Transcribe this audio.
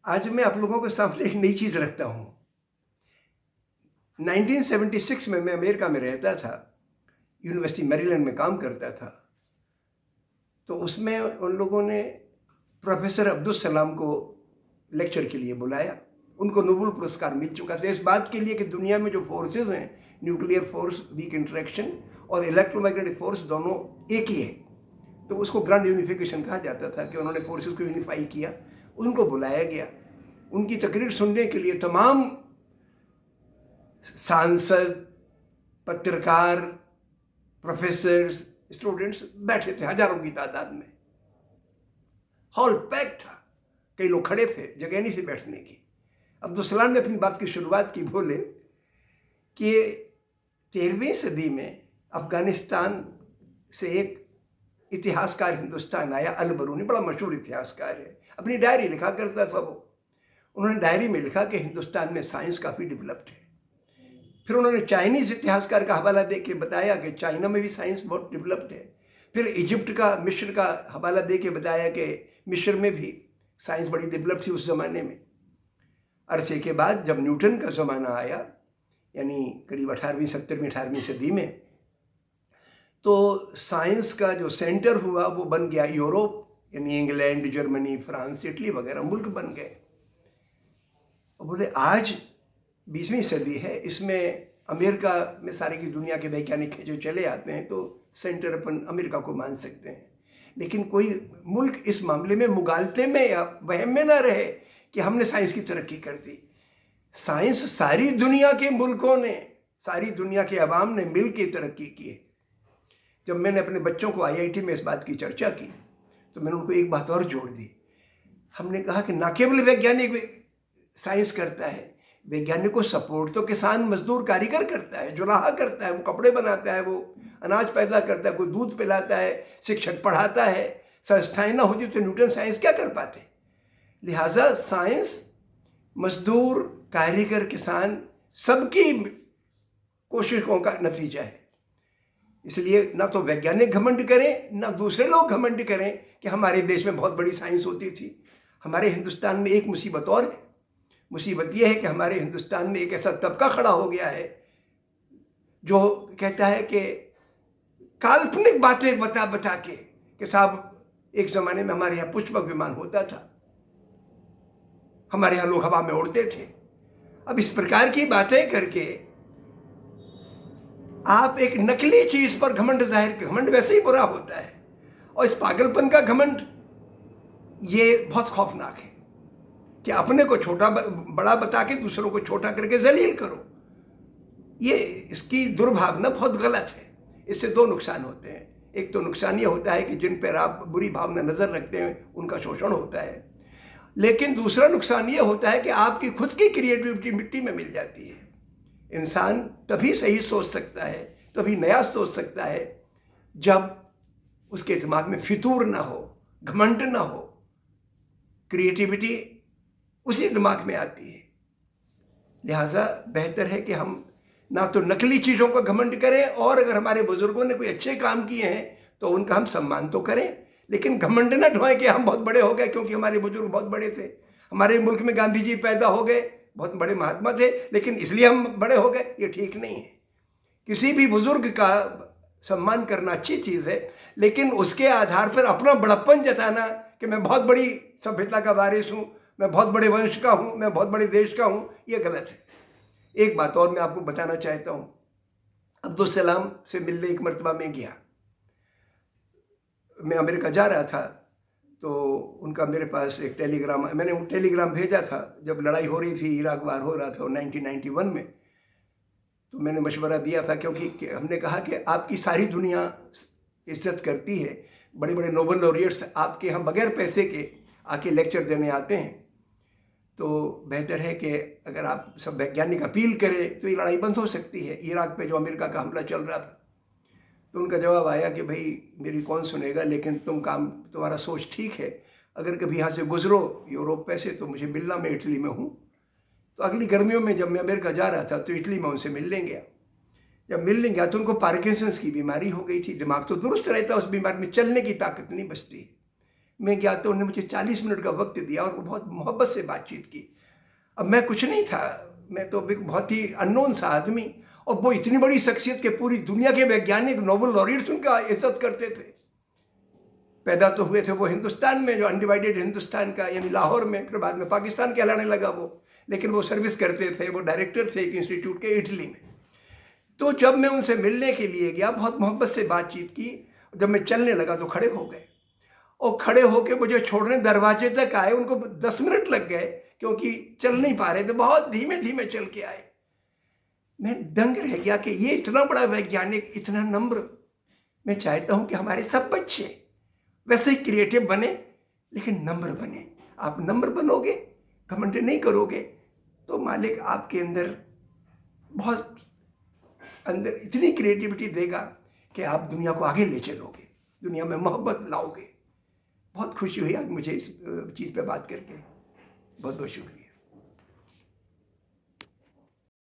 आज मैं आप लोगों के सामने एक नई चीज़ रखता हूँ। 1976 में मैं अमेरिका में रहता था, यूनिवर्सिटी मैरीलैंड में काम करता था। तो उसमें उन लोगों ने प्रोफेसर अब्दुल सलाम को लेक्चर के लिए बुलाया। उनको नोबेल पुरस्कार मिल चुका था इस बात के लिए कि दुनिया में जो फोर्सेस हैं, न्यूक्लियर फोर्स, वीक इंटरेक्शन और इलेक्ट्रोमैग्नेटिक फोर्स, दोनों एक ही है। तो उसको ग्रैंड यूनिफिकेशन कहा जाता था कि उन्होंने फोर्सेस को यूनिफाई किया। उनको बुलाया गया। उनकी तकरीर सुनने के लिए तमाम सांसद, पत्रकार, प्रोफेसर्स, स्टूडेंट्स बैठे थे हजारों की तादाद में। हॉल पैक था, कई लोग खड़े थे, जगह नहीं थी बैठने की। अब्दुल सलाम ने अपनी बात की शुरुआत की, बोले कि 13वीं सदी में अफगानिस्तान से एक इतिहासकार हिंदुस्तान आया, अल बरूनी, बड़ा मशहूर इतिहासकार है, अपनी डायरी लिखा करता था वो। उन्होंने डायरी में लिखा कि हिंदुस्तान में साइंस काफ़ी डेवलप्ड है। फिर उन्होंने चाइनीज़ इतिहासकार का हवाला दे के बताया कि चाइना में भी साइंस बहुत डेवलप्ड है। फिर इजिप्ट का, मिस्र का हवाला दे के बताया कि मिस्र में भी साइंस बड़ी डेवलप थी उस ज़माने में। अरसे के बाद जब न्यूटन का ज़माना आया, यानी करीब 18वीं 17वीं 18वीं सदी में, तो साइंस का जो सेंटर हुआ वो बन गया यूरोप, यानी इंग्लैंड, जर्मनी, फ्रांस, इटली वगैरह मुल्क बन गए। और बोले आज 20वीं सदी है, इसमें अमेरिका में सारी की दुनिया के वैज्ञानिक जो चले आते हैं तो सेंटर अपन अमेरिका को मान सकते हैं। लेकिन कोई मुल्क इस मामले में मुगालते में या वहम में ना रहे कि हमने साइंस की तरक्की कर दी। साइंस सारी दुनिया के मुल्कों ने, सारी दुनिया के अवाम ने मिल के तरक्की की है। जब मैंने अपने बच्चों को आईआईटी में इस बात की चर्चा की तो मैंने उनको एक बात और जोड़ दी। हमने कहा कि ना केवल वैज्ञानिक साइंस करता है, वैज्ञानिक को सपोर्ट तो किसान, मजदूर, कारीगर करता है, जुलाहा करता है, वो कपड़े बनाता है, वो अनाज पैदा करता है, कोई दूध पिलाता है, शिक्षक पढ़ाता है। संस्थाएं ना होती तो न्यूटन साइंस क्या कर पाते। लिहाजा साइंस मजदूर, कारीगर, किसान सबकी कोशिशों का नतीजा है। इसलिए ना तो वैज्ञानिक घमंड करें, ना दूसरे लोग घमंड करें कि हमारे देश में बहुत बड़ी साइंस होती थी। हमारे हिंदुस्तान में एक मुसीबत और है। मुसीबत यह है कि हमारे हिंदुस्तान में एक ऐसा तबका खड़ा हो गया है जो कहता है कि काल्पनिक बातें बता बता के कि साहब एक ज़माने में हमारे यहाँ पुष्पक विमान होता था, हमारे यहाँ लोग हवा में उड़ते थे। अब इस प्रकार की बातें करके आप एक नकली चीज़ पर घमंड जाहिर, घमंड वैसे ही बुरा होता है, और इस पागलपन का घमंड ये बहुत खौफनाक है कि अपने को छोटा बड़ा बता के दूसरों को छोटा करके जलील करो। ये इसकी दुर्भावना बहुत गलत है। इससे दो नुकसान होते हैं। एक तो नुकसान ये होता है कि जिन पर आप बुरी भावना नज़र रखते हैं उनका शोषण होता है, लेकिन दूसरा नुकसान ये होता है कि आपकी खुद की क्रिएटिविटी मिट्टी में मिल जाती है। इंसान तभी सही सोच सकता है, तभी नया सोच सकता है जब उसके दिमाग में फितूर ना हो, घमंड ना हो। क्रिएटिविटी उसी दिमाग में आती है। लिहाजा बेहतर है कि हम ना तो नकली चीज़ों का घमंड करें, और अगर हमारे बुजुर्गों ने कोई अच्छे काम किए हैं तो उनका हम सम्मान तो करें, लेकिन घमंड ना ढोएं कि हम बहुत बड़े हो गए क्योंकि हमारे बुजुर्ग बहुत बड़े थे। हमारे मुल्क में गांधी जी पैदा हो गए, बहुत बड़े महात्मा थे, लेकिन इसलिए हम बड़े हो गए, ये ठीक नहीं है। किसी भी बुजुर्ग का सम्मान करना अच्छी चीज़ है, लेकिन उसके आधार पर अपना बड़प्पन जताना कि मैं बहुत बड़ी सभ्यता का वारिस हूँ, मैं बहुत बड़े वंश का हूँ, मैं बहुत बड़े देश का हूँ, ये गलत है। एक बात और मैं आपको बताना चाहता हूँ। अब्दुल सलाम से मिलने एक मरतबा में गया, मैं अमेरिका जा रहा था, तो उनका मेरे पास एक टेलीग्राम, मैंने वो टेलीग्राम भेजा था जब लड़ाई हो रही थी, इराक वार हो रहा था 1991 में। तो मैंने मशवरा दिया था, क्योंकि हमने कहा कि आपकी सारी दुनिया इज्जत करती है, बड़े बड़े नोबेल लॉरियट्स आपके यहाँ बगैर पैसे के आके लेक्चर देने आते हैं, तो बेहतर है कि अगर आप सब वैज्ञानिक अपील करें तो ये लड़ाई बंद हो सकती है। इराक पे जो अमेरिका का हमला चल रहा था, तो उनका जवाब आया कि भाई मेरी कौन सुनेगा, लेकिन तुम्हारा सोच ठीक है, अगर कभी यहाँ से गुजरो यूरोप पे से तो मुझे मिलना, मैं इटली में हूँ। तो अगली गर्मियों में जब मैं अमेरिका जा रहा था तो इटली में उनसे मिलने गया। जब मिलने गया तो उनको पार्किंसंस की बीमारी हो गई थी। दिमाग तो दुरुस्त रहता, उस बीमारी में चलने की ताकत नहीं बचती, मैं गया तो उन्होंने मुझे 40 मिनट का वक्त दिया और बहुत मोहब्बत से बातचीत की। अब मैं कुछ नहीं था, मैं तो एक बहुत ही अननोन सा आदमी, और वो इतनी बड़ी शख्सियत के पूरी दुनिया के वैज्ञानिक नोबेल लॉरियट्स उनका इज्जत करते थे। पैदा तो हुए थे वो हिंदुस्तान में, जो अनडिवाइडेड हिंदुस्तान का, यानी लाहौर में, फिर बाद में पाकिस्तान कहलाने लगा वो, लेकिन वो सर्विस करते थे, वो डायरेक्टर थे एक इंस्टीट्यूट के इटली में। तो जब मैं उनसे मिलने के लिए गया, बहुत मोहब्बत से बातचीत की, जब मैं चलने लगा तो खड़े हो गए, और खड़े होकर मुझे छोड़ने दरवाजे तक आए। उनको 10 मिनट लग गए क्योंकि चल नहीं पा रहे थे, बहुत धीमे धीमे चल के आए। मैं दंग रह गया कि ये इतना बड़ा वैज्ञानिक, इतना नम्र। मैं चाहता हूँ कि हमारे सब बच्चे वैसे ही क्रिएटिव बने, लेकिन नम्र बने। आप नम्र बनोगे, घमंड नहीं करोगे, तो मालिक आपके अंदर बहुत अंदर इतनी क्रिएटिविटी देगा कि आप दुनिया को आगे ले चलोगे, दुनिया में मोहब्बत लाओगे। बहुत खुशी हुई आज मुझे इस चीज़ पे बात करके। बहुत बहुत शुक्रिया।